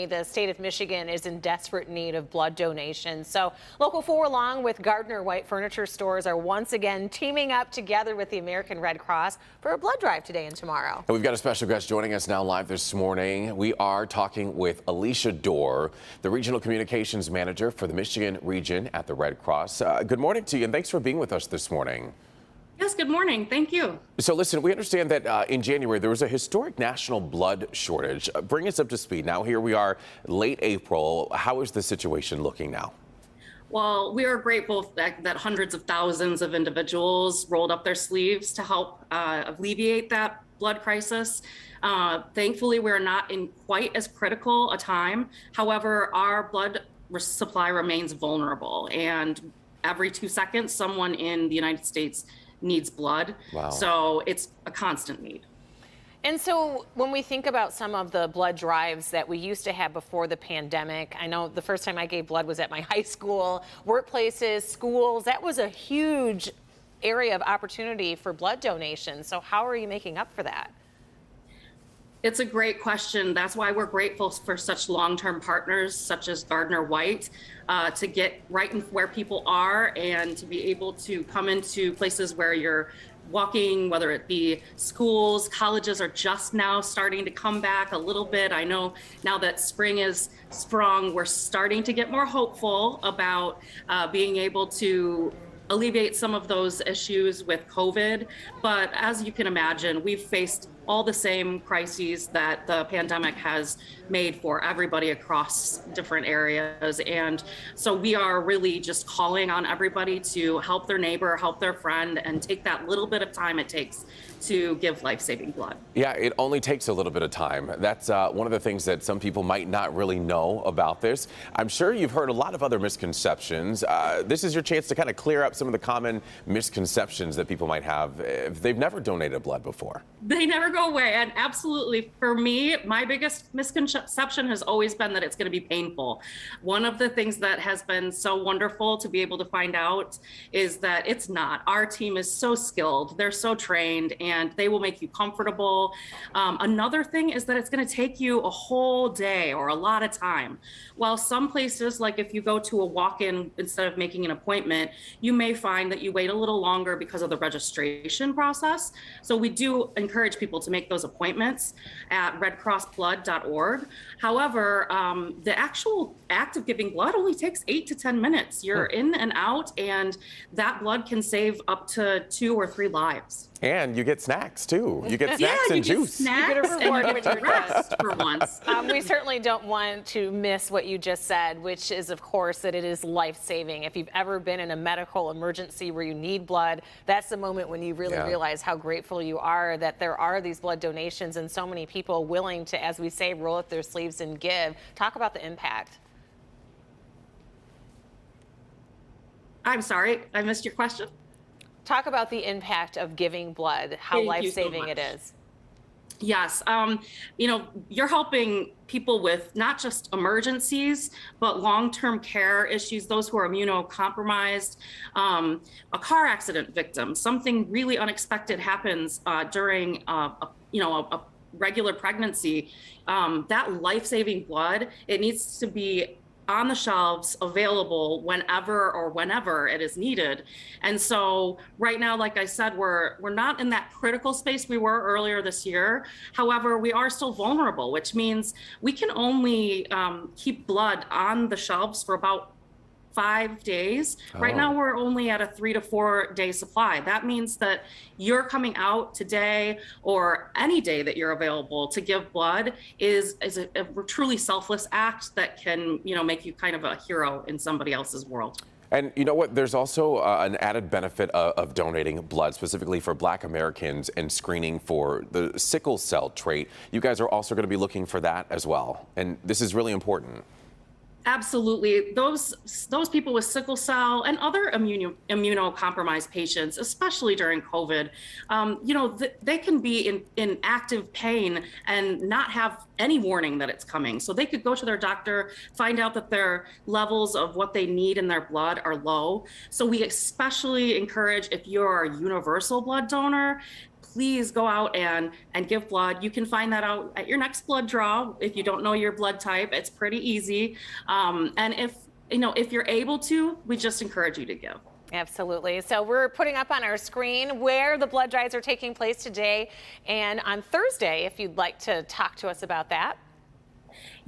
The state of Michigan is in desperate need of blood donations. So Local 4 along with Gardner White furniture stores are once again teaming up together with the American Red Cross for a blood drive today and tomorrow. And we've got a special guest joining us now live this morning. We are talking with Alicia Dorr, the Regional Communications Manager for the Michigan region at the Red Cross. Good morning to you, and thanks for being with us this morning. Yes, good morning. Thank you. So listen, we understand that in January there was a historic national blood shortage. Bring us up to speed. Now here we are, late April. How is the situation looking now? Well, we are grateful that hundreds of thousands of individuals rolled up their sleeves to help alleviate that blood crisis. Thankfully, we're not in quite as critical a time. However, our blood supply remains vulnerable, and every 2 seconds, someone in the United States needs blood. Wow. So it's a constant need. And so when we think about some of the blood drives that we used to have before the pandemic, I know the first time I gave blood was at my high school, workplaces, schools. That was a huge area of opportunity for blood donations. So how are you making up for that? It's a great question. That's why we're grateful for such long-term partners such as Gardner White to get right in where people are and to be able to come into places where you're walking, whether it be schools, colleges are just now starting to come back a little bit. I know now that spring is sprung, we're starting to get more hopeful about being able to alleviate some of those issues with COVID. But as you can imagine, we've faced all the same crises that the pandemic has made for everybody across different areas. And so we are really just calling on everybody to help their neighbor, help their friend, and take that little bit of time it takes to give life-saving blood. Yeah, it only takes a little bit of time. That's one of the things that some people might not really know about this. I'm sure you've heard a lot of other misconceptions. This is your chance to kind of clear up some of the common misconceptions that people might have if they've never donated blood before. They never go away. And absolutely, for me, my biggest misconception has always been that it's going to be painful. One of the things that has been so wonderful to be able to find out is that it's not. Our team is so skilled, they're so trained, and they will make you comfortable. Another thing is that it's going to take you a whole day or a lot of time. While some places, like if you go to a walk-in instead of making an appointment, you may find that you wait a little longer because of the registration process. So we do encourage people to make those appointments at redcrossblood.org. However, the actual act of giving blood only takes 8 to 10 minutes. You're in and out, and that blood can save up to 2 or 3 lives. And you get snacks too. You get snacks yeah, and juice. Snacks you get a reward and when you you're get rest for once. We certainly don't want to miss what you just said, which is, of course, that it is life-saving. If you've ever been in a medical emergency where you need blood, that's the moment when you really realize how grateful you are that there are these blood donations and so many people willing to, as we say, roll up their sleeves and give. Talk about the impact. I'm sorry, I missed your question. Talk about the impact of giving blood, how life-saving it is. Yes, you know, you're helping people with not just emergencies, but long-term care issues, those who are immunocompromised, a car accident victim, something really unexpected happens during, a regular pregnancy. That life-saving blood, it needs to be on the shelves, available whenever it is needed. And so right now, like I said, we're not in that critical space we were earlier this year. However, we are still vulnerable, which means we can only keep blood on the shelves for about 5 days. Right now, we're only at a 3 to 4 day supply. That means that you're coming out today or any day that you're available to give blood is a truly selfless act that can, make you kind of a hero in somebody else's world. And you know what? There's also an added benefit of donating blood, specifically for Black Americans and screening for the sickle cell trait. You guys are also going to be looking for that as well. And this is really important. Absolutely. Those people with sickle cell and other immunocompromised patients, especially during COVID, they can be in active pain and not have any warning that it's coming. So they could go to their doctor, find out that their levels of what they need in their blood are low. So we especially encourage, if you're a universal blood donor, please go out and give blood. You can find that out at your next blood draw. If you don't know your blood type, it's pretty easy. And if you're able to, we just encourage you to give. Absolutely. So we're putting up on our screen where the blood drives are taking place today and on Thursday, if you'd like to talk to us about that.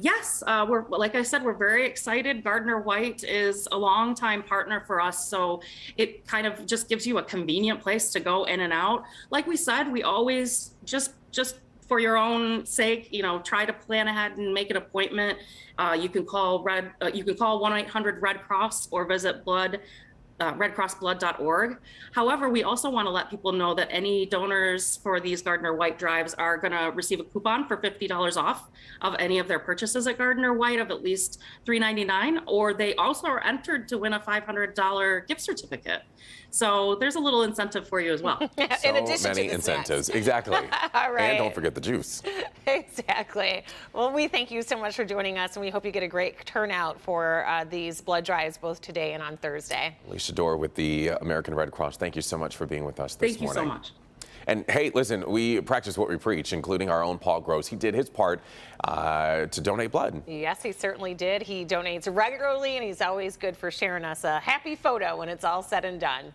Yes, like I said, we're very excited. Gardner White is a longtime partner for us, so it kind of just gives you a convenient place to go in and out. Like we said, we always just for your own sake, try to plan ahead and make an appointment. You can call 1-800-RED Cross or visit redcrossblood.org. However, we also want to let people know that any donors for these Gardner White drives are going to receive a coupon for $50 off of any of their purchases at Gardner White of at least $3.99, or they also are entered to win a $500 gift certificate. So there's a little incentive for you as well. So in addition many to the incentives. snacks. Exactly. All right. And don't forget the juice. Exactly. Well, we thank you so much for joining us, and we hope you get a great turnout for these blood drives both today and on Thursday. Alicia Dorr with the American Red Cross. Thank you so much for being with us this Thank you morning. so much. And hey, listen, we practice what we preach, including our own Paul Gross. He did his part to donate blood. Yes, he certainly did. He donates regularly, and he's always good for sharing us a happy photo when it's all said and done.